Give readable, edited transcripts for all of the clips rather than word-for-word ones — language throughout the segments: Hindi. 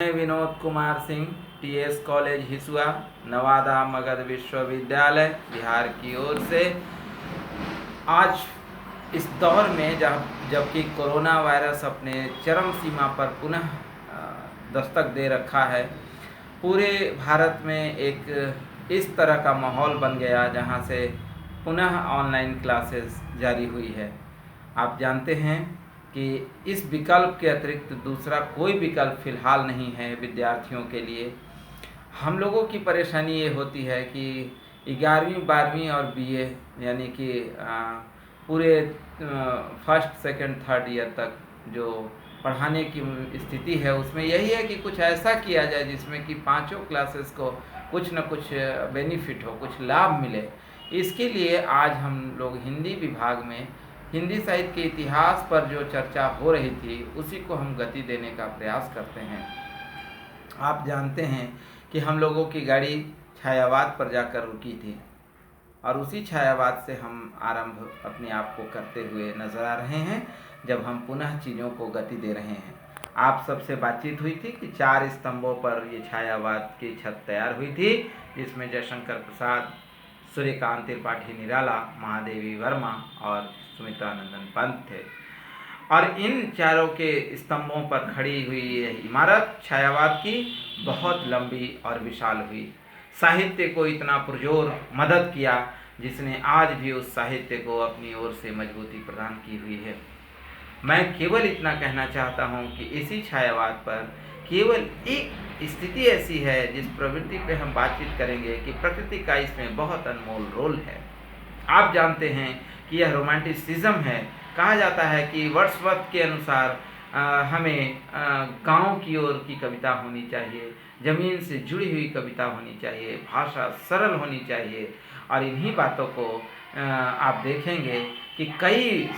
मैं विनोद कुमार सिंह, टीएस कॉलेज हिसुआ, नवादा मगध विश्वविद्यालय बिहार की ओर से आज इस दौर में जबकि कोरोना वायरस अपने चरम सीमा पर पुनः दस्तक दे रखा है, पूरे भारत में एक इस तरह का माहौल बन गया जहां से पुनः ऑनलाइन क्लासेस जारी हुई है। आप जानते हैं कि इस विकल्प के अतिरिक्त दूसरा कोई विकल्प फ़िलहाल नहीं है विद्यार्थियों के लिए। हम लोगों की परेशानी ये होती है कि 11वीं 12वीं और बीए यानी कि पूरे फर्स्ट सेकंड थर्ड ईयर तक जो पढ़ाने की स्थिति है उसमें यही है कि कुछ ऐसा किया जाए जिसमें कि पांचों क्लासेस को कुछ न कुछ बेनिफिट हो, कुछ लाभ मिले। इसके लिए आज हम लोग हिंदी विभाग में हिंदी साहित्य के इतिहास पर जो चर्चा हो रही थी उसी को हम गति देने का प्रयास करते हैं। आप जानते हैं कि हम लोगों की गाड़ी छायावाद पर जाकर रुकी थी और उसी छायावाद से हम आरंभ अपने आप को करते हुए नजर आ रहे हैं जब हम पुनः चीज़ों को गति दे रहे हैं। आप सबसे बातचीत हुई थी कि 4 स्तंभों पर ये छायावाद की छत तैयार हुई थी, जिसमें जयशंकर प्रसाद, सूर्यकांत त्रिपाठी निराला, महादेवी वर्मा और सुमित्रानंदन पंत थे। और इन चारों के स्तंभों पर खड़ी हुई यह इमारत छायावाद की बहुत लंबी और विशाल हुई। साहित्य को इतना पुरजोर मदद किया जिसने आज भी उस साहित्य को अपनी ओर से मजबूती प्रदान की हुई है। मैं केवल इतना कहना चाहता हूँ कि इसी छायावाद पर केवल एक स्थिति ऐसी है जिस प्रवृत्ति पे हम बातचीत करेंगे कि प्रकृति का इसमें बहुत अनमोल रोल है। आप जानते हैं कि यह रोमांटिसिज्म है। कहा जाता है कि वर्ड्सवर्थ के अनुसार हमें गांव की ओर की कविता होनी चाहिए, ज़मीन से जुड़ी हुई कविता होनी चाहिए, भाषा सरल होनी चाहिए। और इन्हीं बातों को आप देखेंगे कि कई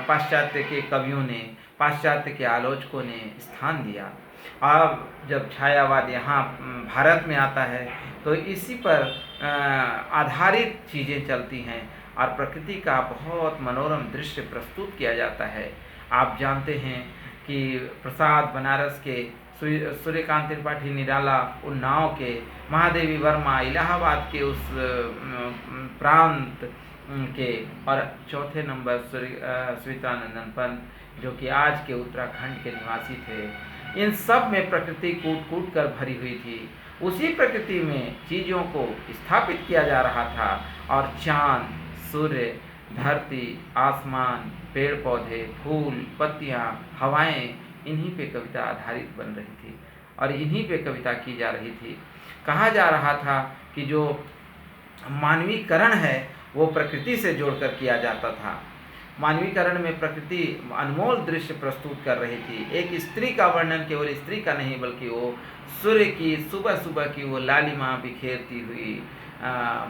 पाश्चात्य के कवियों ने, पाश्चात्य के आलोचकों ने स्थान दिया। अब जब छायावाद यहाँ भारत में आता है तो इसी पर आधारित चीज़ें चलती हैं और प्रकृति का बहुत मनोरम दृश्य प्रस्तुत किया जाता है। आप जानते हैं कि प्रसाद बनारस के, सूर्यकांत त्रिपाठी निराला उन्नाव के, महादेवी वर्मा इलाहाबाद के उस प्रांत के, और चौथे नंबर सुमित्रानंदन पंत जो कि आज के उत्तराखंड के निवासी थे। इन सब में प्रकृति कूट कूट कर भरी हुई थी। उसी प्रकृति में चीज़ों को स्थापित किया जा रहा था और चाँद, सूर्य, धरती, आसमान, पेड़ पौधे, फूल, पत्तियाँ, हवाएं, इन्हीं पे कविता आधारित बन रही थी और इन्हीं पे कविता की जा रही थी। कहा जा रहा था कि जो मानवीकरण है वो प्रकृति से जोड़कर किया जाता था। मानवीकरण में प्रकृति अनमोल दृश्य प्रस्तुत कर रही थी। एक स्त्री का वर्णन केवल स्त्री का नहीं बल्कि वो सूर्य की सुबह सुबह की वो लालिमा बिखेरती हुई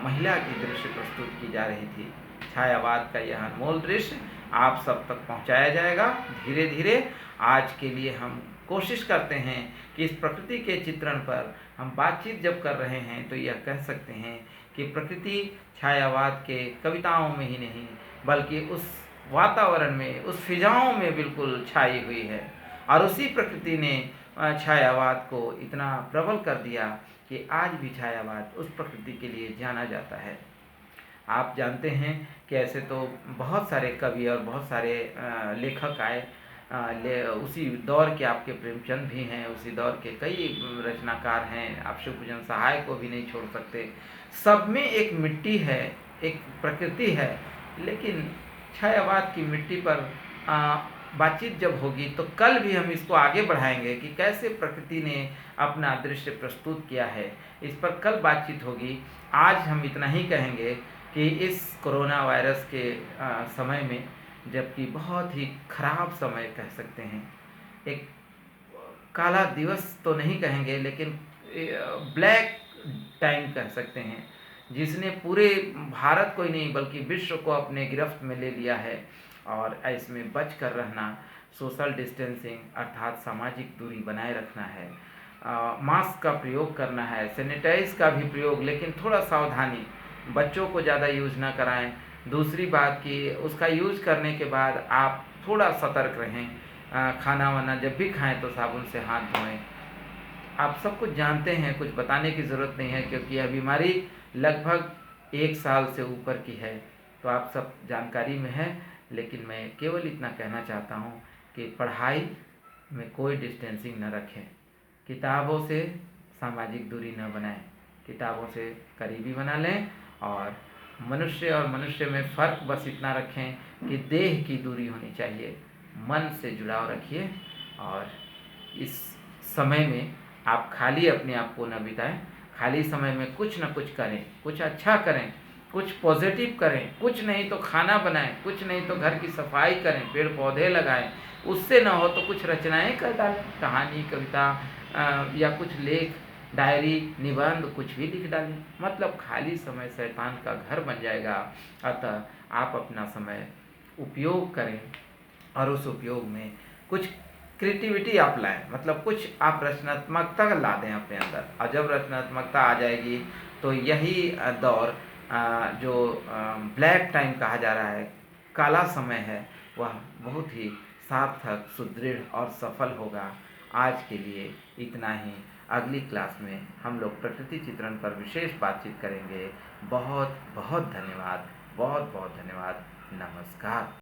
महिला की दृश्य प्रस्तुत की जा रही थी। छायावाद का यह अनमोल दृश्य आप सब तक पहुंचाया जाएगा धीरे धीरे। आज के लिए हम कोशिश करते हैं कि इस प्रकृति के चित्रण पर हम बातचीत जब कर रहे हैं तो यह कह सकते हैं कि प्रकृति छायावाद के कविताओं में ही नहीं बल्कि उस वातावरण में, उस फिजाओं में बिल्कुल छाई हुई है। और उसी प्रकृति ने छायावाद को इतना प्रबल कर दिया कि आज भी छायावाद उस प्रकृति के लिए जाना जाता है। आप जानते हैं कि ऐसे तो बहुत सारे कवि और बहुत सारे लेखक आए, उसी दौर के आपके प्रेमचंद भी हैं, उसी दौर के कई रचनाकार हैं, आप शिवपूजन सहाय को भी नहीं छोड़ सकते। सब में एक मिट्टी है, एक प्रकृति है, लेकिन छायावाद की मिट्टी पर बातचीत जब होगी तो कल भी हम इसको आगे बढ़ाएंगे कि कैसे प्रकृति ने अपना दृश्य प्रस्तुत किया है। इस पर कल बातचीत होगी। आज हम इतना ही कहेंगे कि इस कोरोना वायरस के समय में, जबकि बहुत ही खराब समय कह सकते हैं, एक काला दिवस तो नहीं कहेंगे लेकिन ब्लैक टाइम कह सकते हैं, जिसने पूरे भारत को ही नहीं बल्कि विश्व को अपने गिरफ्त में ले लिया है। और इसमें बच कर रहना, सोशल डिस्टेंसिंग अर्थात सामाजिक दूरी बनाए रखना है, मास्क का प्रयोग करना है, सैनिटाइज का भी प्रयोग, लेकिन थोड़ा सावधानी, बच्चों को ज़्यादा यूज ना कराएं। दूसरी बात कि उसका यूज करने के बाद आप थोड़ा सतर्क रहें, खाना वाना जब भी खाएं तो साबुन से हाथ धोएं। आप सब कुछ जानते हैं, कुछ बताने की ज़रूरत नहीं है, क्योंकि यह बीमारी लगभग 1 साल से ऊपर की है, तो आप सब जानकारी में है। लेकिन मैं केवल इतना कहना चाहता हूँ कि पढ़ाई में कोई डिस्टेंसिंग न रखें, किताबों से सामाजिक दूरी न बनाएं, किताबों से करीबी बना लें, और मनुष्य और मनुष्य में फ़र्क बस इतना रखें कि देह की दूरी होनी चाहिए, मन से जुड़ाव रखिए। और इस समय में आप खाली अपने आप को न बिताएं, खाली समय में कुछ न कुछ करें, कुछ अच्छा करें, कुछ पॉजिटिव करें, कुछ नहीं तो खाना बनाएं, कुछ नहीं तो घर की सफाई करें, पेड़ पौधे लगाएं, उससे न हो तो कुछ रचनाएं कर डालें, कहानी, कविता या कुछ लेख, डायरी, निबंध, कुछ भी लिख डालें। मतलब खाली समय शैतान का घर बन जाएगा। अतः आप अपना समय उपयोग करें, और उस उपयोग में कुछ क्रिएटिविटी आप लाएं, मतलब कुछ आप रचनात्मकता ला दें अपने अंदर। और जब रचनात्मकता आ जाएगी तो यही दौर जो ब्लैक टाइम कहा जा रहा है, काला समय है, वह बहुत ही सार्थक, सुदृढ़ और सफल होगा। आज के लिए इतना ही। अगली क्लास में हम लोग प्रकृति चित्रण पर विशेष बातचीत करेंगे। बहुत बहुत धन्यवाद, बहुत बहुत धन्यवाद। नमस्कार।